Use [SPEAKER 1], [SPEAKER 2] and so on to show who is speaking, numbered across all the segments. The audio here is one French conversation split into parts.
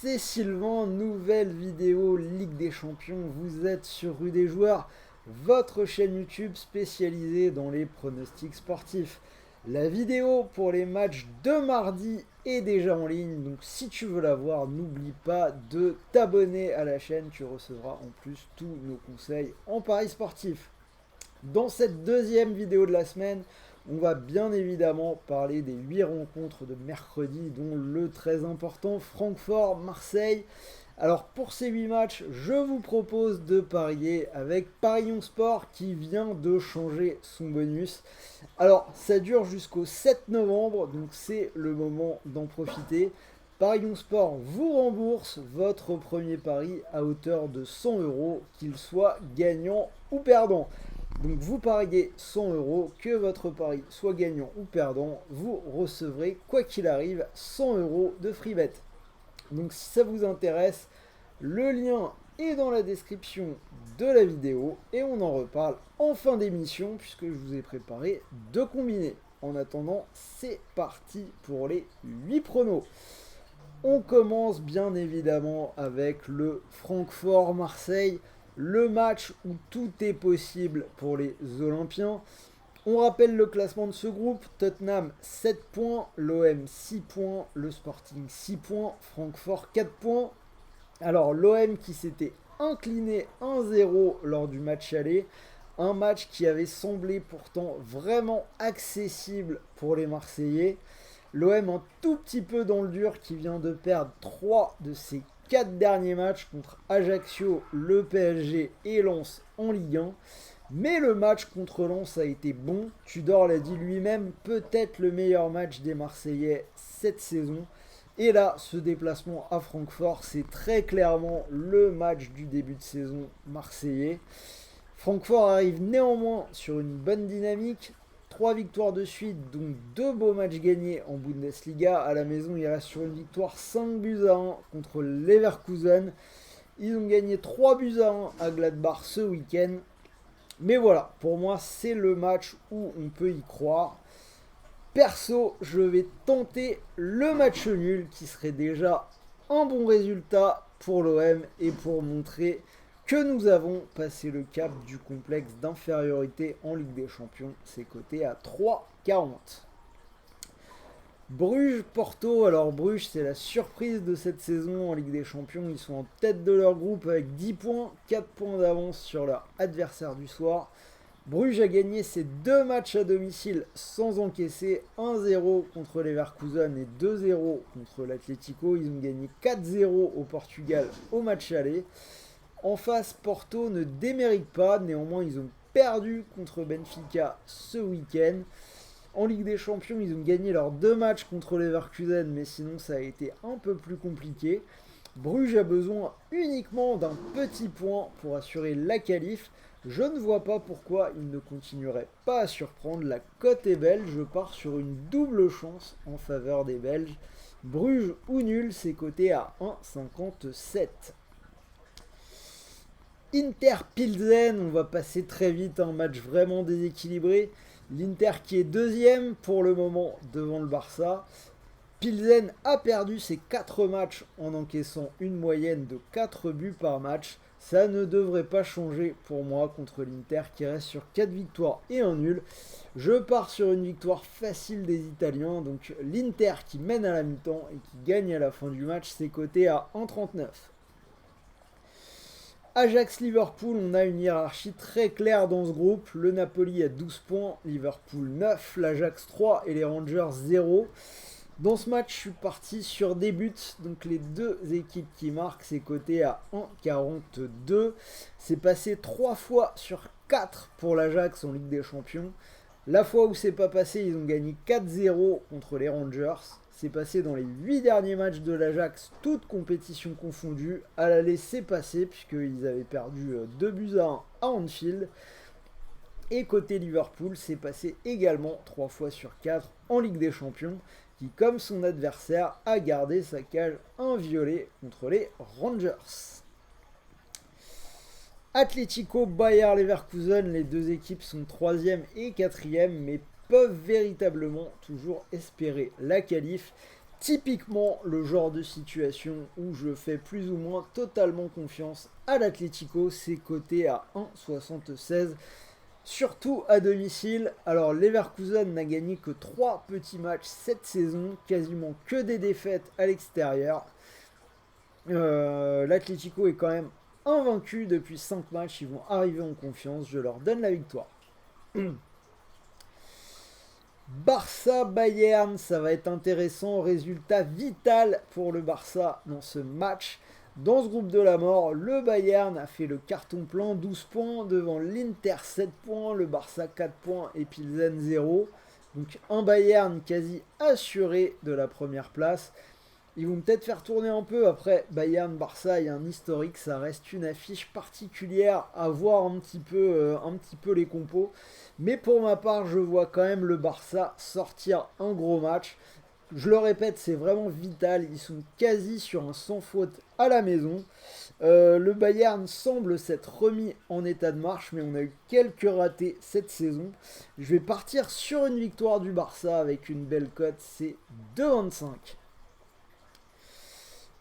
[SPEAKER 1] c'est Sylvain, nouvelle vidéo Ligue des Champions. Vous êtes sur Rue des Joueurs, votre chaîne YouTube spécialisée dans les pronostics sportifs. La vidéo pour les matchs de mardi est déjà en ligne, donc si tu veux la voir, n'oublie pas de t'abonner à la chaîne, tu recevras en plus tous nos conseils en paris sportif. Dans cette deuxième vidéo de la semaine, on va bien évidemment parler des 8 rencontres de mercredi, dont le très important Francfort-Marseille. Alors pour ces 8 matchs, je vous propose de parier avec Parions Sport qui vient de changer son bonus. Alors ça dure jusqu'au 7 novembre, donc c'est le moment d'en profiter. Parions Sport vous rembourse votre premier pari à hauteur de 100 euros, qu'il soit gagnant ou perdant. Donc vous pariez 100 euros, que votre pari soit gagnant ou perdant, vous recevrez quoi qu'il arrive 100 euros de free bet. Donc si ça vous intéresse, le lien est dans la description de la vidéo et on en reparle en fin d'émission puisque je vous ai préparé deux combinés. En attendant, c'est parti pour les 8 pronos. On commence bien évidemment avec le Francfort-Marseille. Le match où tout est possible pour les Olympiens. On rappelle le classement de ce groupe. Tottenham 7 points, l'OM 6 points, le Sporting 6 points, Francfort 4 points. Alors l'OM qui s'était incliné 1-0 lors du match aller. Un match qui avait semblé pourtant vraiment accessible pour les Marseillais. L'OM un tout petit peu dans le dur qui vient de perdre 3 de ses 4 derniers matchs contre Ajaccio, le PSG et Lens en Ligue 1. Mais le match contre Lens a été bon. Tudor l'a dit lui-même, peut-être le meilleur match des Marseillais cette saison. Et là, ce déplacement à Francfort, c'est très clairement le match du début de saison marseillais. Francfort arrive néanmoins sur une bonne dynamique. 3 victoires de suite, donc 2 beaux matchs gagnés en Bundesliga. À la maison, il reste sur une victoire 5-1 contre Leverkusen. Ils ont gagné 3-1 à Gladbach ce week-end. Mais voilà, pour moi, c'est le match où on peut y croire. Perso, je vais tenter le match nul, qui serait déjà un bon résultat pour l'OM et pour montrer que nous avons passé le cap du complexe d'infériorité en Ligue des Champions. C'est coté à 3,40. Bruges-Porto. Alors Bruges, c'est la surprise de cette saison en Ligue des Champions. Ils sont en tête de leur groupe avec 10 points, 4 points d'avance sur leur adversaire du soir. Bruges a gagné ses 2 matchs à domicile sans encaisser, 1-0 contre Leverkusen et 2-0 contre l'Atlético. Ils ont gagné 4-0 au Portugal au match aller. En face, Porto ne démérite pas, néanmoins ils ont perdu contre Benfica ce week-end. En Ligue des Champions, ils ont gagné leurs 2 matchs contre Leverkusen, mais sinon ça a été un peu plus compliqué. Bruges a besoin uniquement d'un petit point pour assurer la qualif. Je ne vois pas pourquoi il ne continuerait pas à surprendre. La cote est belge, je pars sur une double chance en faveur des Belges. Bruges ou nul, c'est coté à 1,57. Inter-Pilsen, on va passer très vite, un match vraiment déséquilibré. L'Inter qui est deuxième pour le moment devant le Barça. Pilsen a perdu ses 4 matchs en encaissant une moyenne de 4 buts par match. Ça ne devrait pas changer pour moi contre l'Inter qui reste sur 4 victoires et un nul. Je pars sur une victoire facile des Italiens. Donc l'Inter qui mène à la mi-temps et qui gagne à la fin du match, c'est coté à 1,39. Ajax-Liverpool, on a une hiérarchie très claire dans ce groupe. Le Napoli a 12 points, Liverpool 9, l'Ajax 3 et les Rangers 0. Dans ce match, je suis parti sur des buts. Donc les deux équipes qui marquent, c'est coté à 1,42. C'est passé 3 fois sur 4 pour l'Ajax en Ligue des Champions. La fois où c'est pas passé, ils ont gagné 4-0 contre les Rangers. C'est passé dans les 8 derniers matchs de l'Ajax, toutes compétitions confondues. À l'aller, c'est passé, puisqu'ils avaient perdu 2-1 à Anfield. Et côté Liverpool, c'est passé également 3 fois sur 4 en Ligue des Champions, qui, comme son adversaire, a gardé sa cage inviolée contre les Rangers. Atlético, Bayer Leverkusen, les deux équipes sont 3e et 4e, mais peuvent véritablement toujours espérer la qualif. typiquement le genre de situation où je fais plus ou moins totalement confiance à l'Atlético, c'est coté à 1,76. Surtout à domicile. Alors Leverkusen n'a gagné que 3 petits matchs cette saison, quasiment que des défaites à l'extérieur. L'Atlético est quand même invaincu depuis 5 matchs, ils vont arriver en confiance, je leur donne la victoire. Barça-Bayern, ça va être intéressant, résultat vital pour le Barça dans ce match. Dans ce groupe de la mort, le Bayern a fait le carton plein, 12 points, devant l'Inter 7 points, le Barça 4 points et Pilsen 0. Donc un Bayern quasi assuré de la première place. Ils vont peut-être faire tourner un peu. Après, Bayern-Barça, il y a un historique, ça reste une affiche particulière à voir un petit peu les compos. Mais pour ma part, je vois quand même le Barça sortir un gros match. Je le répète, c'est vraiment vital. Ils sont quasi sur un sans faute à la maison. Le Bayern semble s'être remis en état de marche, mais on a eu quelques ratés cette saison. Je vais partir sur une victoire du Barça avec une belle cote, c'est 2,25.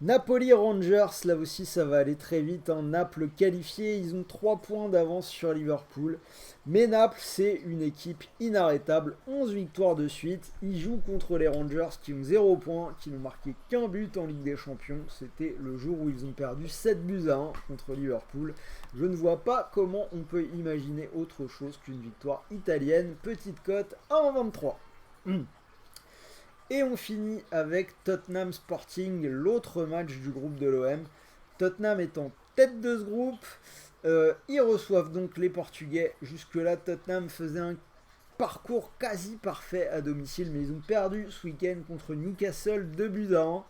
[SPEAKER 1] Napoli Rangers, là aussi ça va aller très vite, hein. Naples qualifié, ils ont 3 points d'avance sur Liverpool. Mais Naples c'est une équipe inarrêtable, 11 victoires de suite. Ils jouent contre les Rangers qui ont 0 points, qui n'ont marqué qu'un but en Ligue des Champions. C'était le jour où ils ont perdu 7 buts à 1 contre Liverpool. Je ne vois pas comment on peut imaginer autre chose qu'une victoire italienne. Petite cote à 1,23. Et on finit avec Tottenham Sporting, l'autre match du groupe de l'OM. Tottenham est en tête de ce groupe. Ils reçoivent donc les Portugais. Jusque-là, Tottenham faisait un parcours quasi parfait à domicile, mais ils ont perdu ce week-end contre Newcastle 2 buts à 1.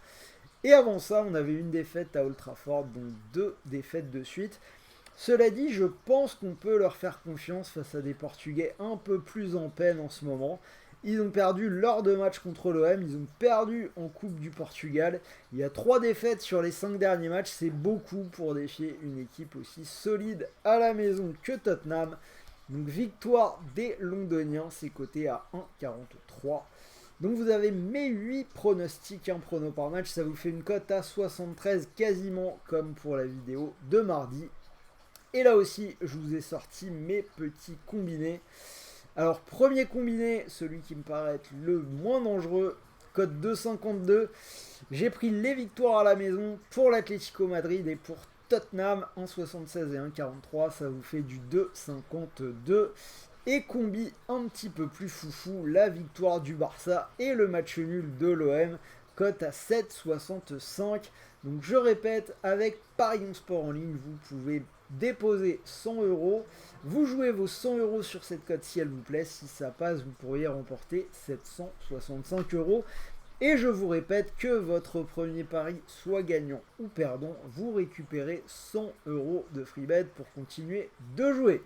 [SPEAKER 1] Et avant ça, on avait une défaite à Old Trafford, donc 2 défaites de suite. Cela dit, je pense qu'on peut leur faire confiance face à des Portugais un peu plus en peine en ce moment. Ils ont perdu lors de matchs contre l'OM, ils ont perdu en Coupe du Portugal. Il y a 3 défaites sur les 5 derniers matchs, c'est beaucoup pour défier une équipe aussi solide à la maison que Tottenham. Donc victoire des Londoniens, c'est coté à 1,43. Donc vous avez mes 8 pronostics, un prono par match, ça vous fait une cote à 73 quasiment comme pour la vidéo de mardi. Et là aussi, je vous ai sorti mes petits combinés. Alors, premier combiné, celui qui me paraît être le moins dangereux, cote 2,52. J'ai pris les victoires à la maison pour l'Atlético Madrid et pour Tottenham, 1,76 et 1,43. Ça vous fait du 2,52. Et combi un petit peu plus foufou, la victoire du Barça et le match nul de l'OM, cote à 7,65. Donc je répète, avec Paris Sport en ligne, vous pouvez déposer 100 €. Vous jouez vos 100 € sur cette cote si elle vous plaît. Si ça passe, vous pourriez remporter 765 €. Et je vous répète que votre premier pari soit gagnant ou perdant, vous récupérez 100 € de free bet pour continuer de jouer.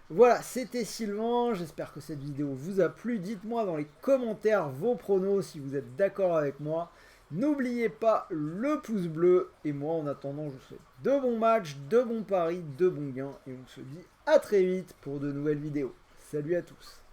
[SPEAKER 1] Voilà, c'était Sylvain, j'espère que cette vidéo vous a plu. Dites-moi dans les commentaires vos pronos si vous êtes d'accord avec moi. N'oubliez pas le pouce bleu. Et moi, en attendant, je vous souhaite de bons matchs, de bons paris, de bons gains. Et on se dit à très vite pour de nouvelles vidéos. Salut à tous.